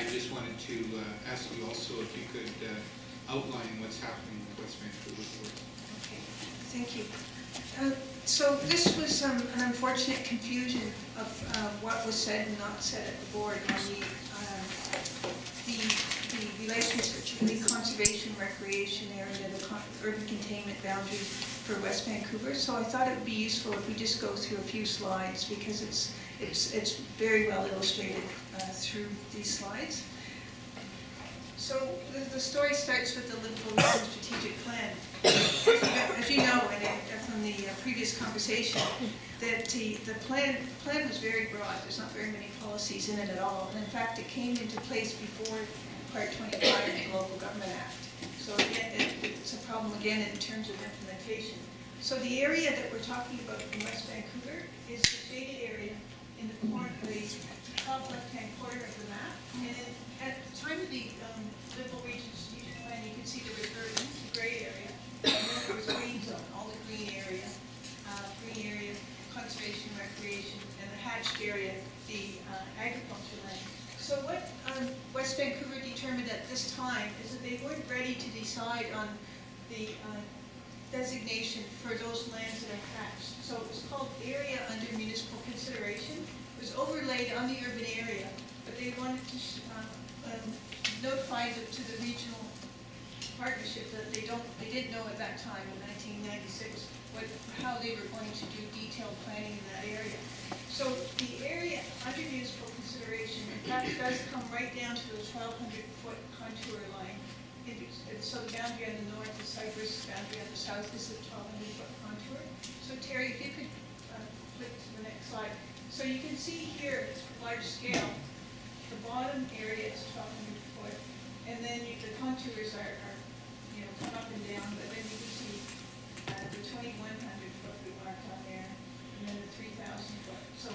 I just wanted to ask you also if you could outline what's happening with West Vancouver Board. Okay, thank you. So this was an unfortunate confusion of what was said and not said at the board on the relationship between conservation, recreation area, the urban containment boundary for West Vancouver. So I thought it would be useful if we just go through a few slides because it's very well illustrated through these slides. So the story starts with the Liverpool Region Strategic Plan. As you know, and from the previous conversation, that the plan was very broad. There's not very many policies in it at all. And in fact, it came into place before Part 25 of the Local Government Act. So again, it's a problem again in terms of implementation. So the area that we're talking about in West Vancouver is the shaded area in the corner, the top left-hand corner of the map. And at the time of the Liverpool Region Strategic Plan, you can see there was the gray area, and then there was green zone, all the green area, conservation, recreation, and the hatched area, the agriculture land. So what West Vancouver determined at this time is that they weren't ready to decide on the designation for those lands that are hatched. So it was called area under municipal consideration. It was overlaid on the urban area, but they wanted to notify to the regional partnership that they didn't know at that time in 1996 how they were going to do detailed planning in that area. So the area under municipal consideration, in fact, does come right down to the 1,200-foot contour line. So the boundary on the north is Cypress, the boundary on the south is the 1,200-foot contour. So Terry, if you could flip to the next slide. So you can see here, large scale, the bottom area is 1,200 foot, and then the contours are come up and down, but then you can see the 2,100 foot we marked on there, and then the 3,000 foot. So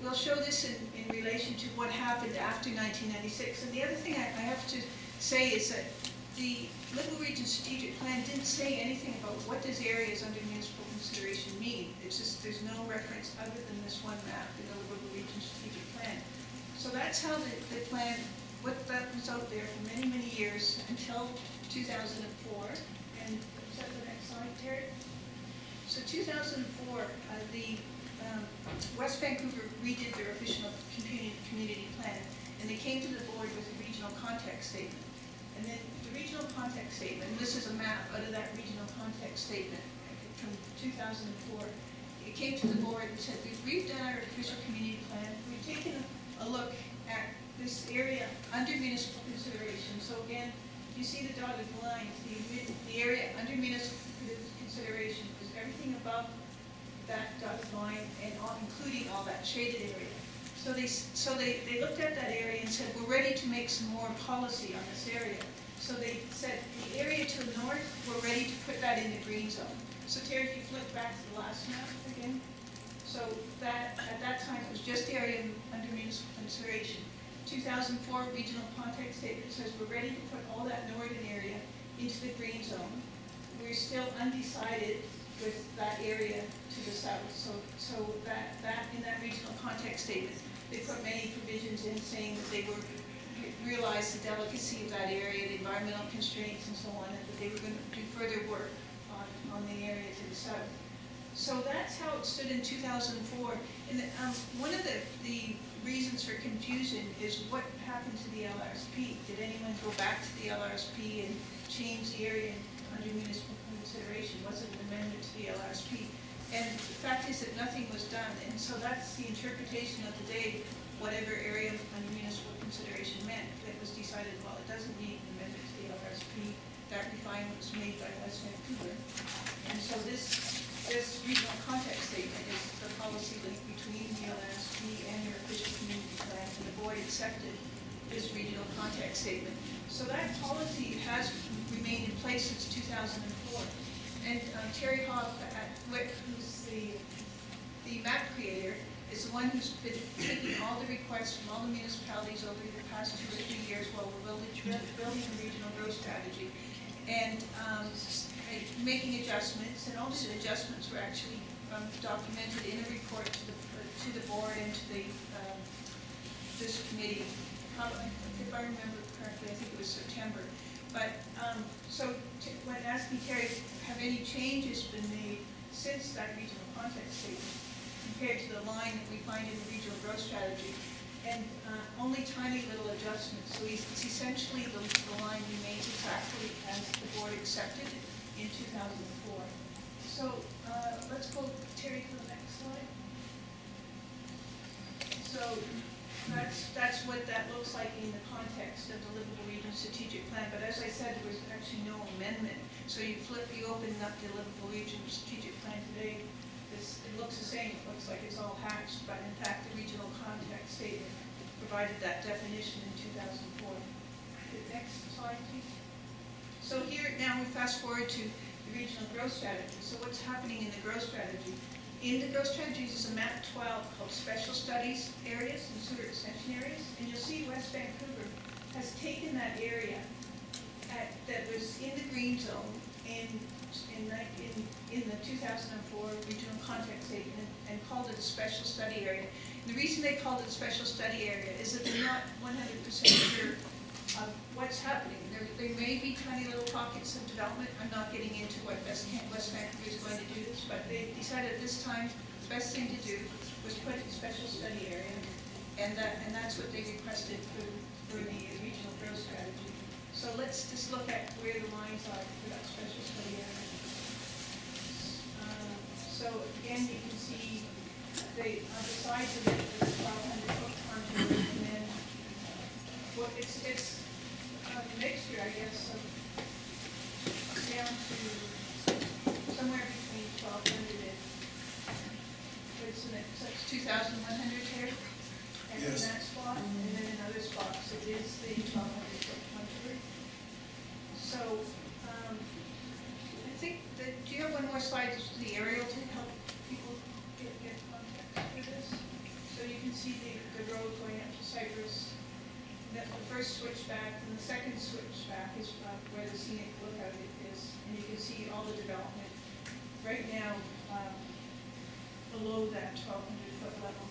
we'll show this in relation to what happened after 1996. And the other thing I have to say is that the Liverpool Region Strategic Plan didn't say anything about what does areas under municipal consideration mean. It's just there's no reference other than this one map in the Liverpool Region Strategic Plan. So that's how the plan, what that was out there for many, many years until 2004. And is that the next slide, Terry? So 2004, the West Vancouver redid their official community plan, and they came to the board with a regional context statement. And then the regional context statement, and this is a map out of that regional context statement from 2004. It came to the board and said, we've done our official community plan. We've taken a look at this area under municipal consideration. So again, you see the dotted lines, the area under municipal consideration is everything above that dotted line and including all that shaded area. So they looked at that area and said, we're ready to make some more policy on this area. So they said, the area to the north, we're ready to put that in the green zone. So Terry, if you flip back to the last map again. So that at that time, it was just the area under municipal consideration. 2004 regional context statement says we're ready to put all that northern area into the green zone. We're still undecided with that area to the south. So that in that regional context statement, they put many provisions in saying that they realized the delicacy of that area, the environmental constraints and so on, and that they were going to do further work on the area to the south. So that's how it stood in 2004. And one of the reasons for confusion is what happened to the LRSP. Did anyone go back to the LRSP and change the area under municipal consideration? Was it an amendment to the LRSP? And the fact is that nothing was done. And so that's the interpretation of the day, whatever area under municipal consideration meant. It was decided, well, it doesn't need an amendment to the LRSP. That refinement was made by West Vancouver. And so this regional context statement is the policy link between the LRSP and your official community plan, and the board accepted this regional context statement. So that policy has remained in place since 2004. And Terry Hoff at WIC, who's the map creator, is the one who's been taking all the requests from all the municipalities over the past 2 or 3 years while we're building a regional growth strategy. And making adjustments, and all the adjustments were actually documented in a report to the board and to this committee. If if I remember correctly, I think it was September. But, when asking Terry, have any changes been made since that regional context statement compared to the line that we find in the regional growth strategy? And only tiny little adjustments. So it's essentially the line remains exactly as the board accepted in 2004. So let's go, Terry, to the next slide. So that's what that looks like in the context of the Livable Region Strategic Plan. But as I said, there was actually no amendment. So you open up the Livable Region Strategic Plan today, it looks the same. It looks like it's all hatched, but in fact, the regional context statement provided that definition in 2004. The next slide, please. So here now we fast forward to the regional growth strategy. So what's happening in the growth strategy? In the growth strategies is a map 12 called Special Studies Areas and Sewer Extension Areas. And you'll see West Vancouver has taken that area that was in the green zone in the 2004 regional context statement and called it a special study area. And the reason they called it a special study area is that they're not 100% sure of what's happening. There may be tiny little pockets of development. I'm not getting into what West Vancouver is going to do this, but they decided at this time the best thing to do was put it in special study area, and that's what they requested for the regional growth strategy. So let's just look at where the lines are for that special study area. So again, you can see on the sides of it, there's 1,200-foot contour, and then it's a mixture, I guess, of down to somewhere between 1,200 and what's in it? So it's 2,100 here, and Yes. in that spot, and then in other spots it is the 1,200-foot contour. So I think that, do you have one more slide, just the aerial to help people get context for this? So you can see the road going up to Cypress. The first switchback and the second switchback is where the scenic lookout is, and you can see all the development right now below that 1,200-foot level.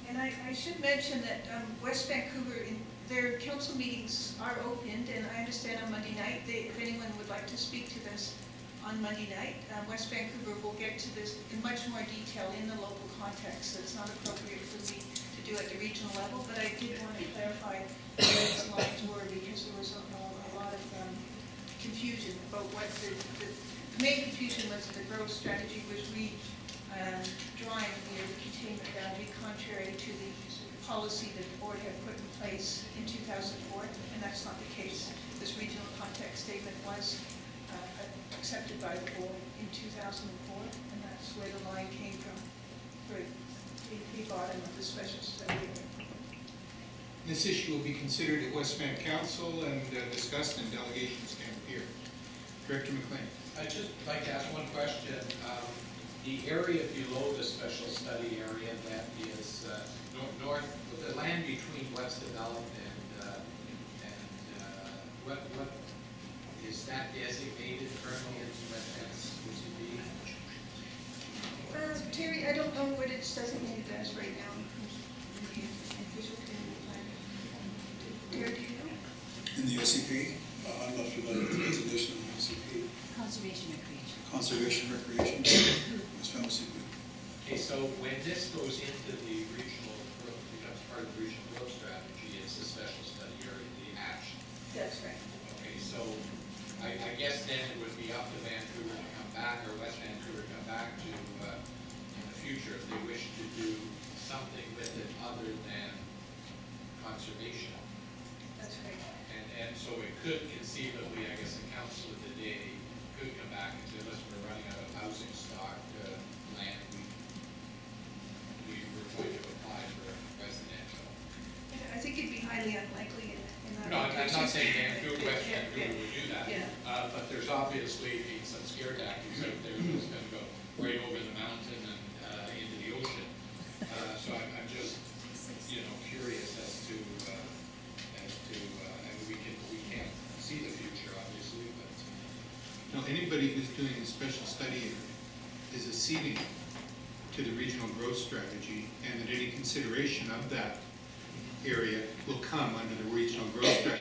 And I should mention that West Vancouver, their council meetings are opened, and I understand on Monday night, if anyone would like to speak to this on Monday night, West Vancouver will get to this in much more detail in the local context, so it's not appropriate for me to do at the regional level, but I did want to clarify where these lines were, because there was a lot of confusion about what the main confusion was that the growth strategy was drawing the containment boundary contrary to the policy that the board had put in place in 2004, and that's not the case. This regional context statement was accepted by the board in 2004, and that's where the line came from for the bottom of the special study area. This issue will be considered at West Van Council and discussed, and delegations can appear. Director McLean. I'd just like to ask one question. The area below the special study area that is north, the land between what's developed and what is that designated currently as UCB? Terry, I don't know what it's designated as right now. Terry, do you know? In the OCP, I'm not familiar with the designation of the OCP. Conservation recreation. Conservation recreation, that's from OCP. Okay, so when this goes into the regional growth, becomes part of the regional growth strategy, it's a special study area, the hatch. That's right. Okay, so I guess then it would be up to Vancouver to come back, or West Vancouver to come back to, in the future, if they wish to do something with it other than conservation. That's right. And so it could conceivably, I guess, the council of the day could come back and say, listen, we're running out of housing stock land, we were going to apply for residential. I think it'd be highly unlikely in that. No, I'm location. not saying Vancouver, West Yeah, Vancouver would do that. Yeah. But there's obviously some scare tactics out there that's going to go right over the mountain and into the ocean. So I'm just, curious as to, and we can't see the future, obviously, but. Now, anybody who's doing a special study is acceding to the regional growth strategy, and that any consideration of that area will come under the regional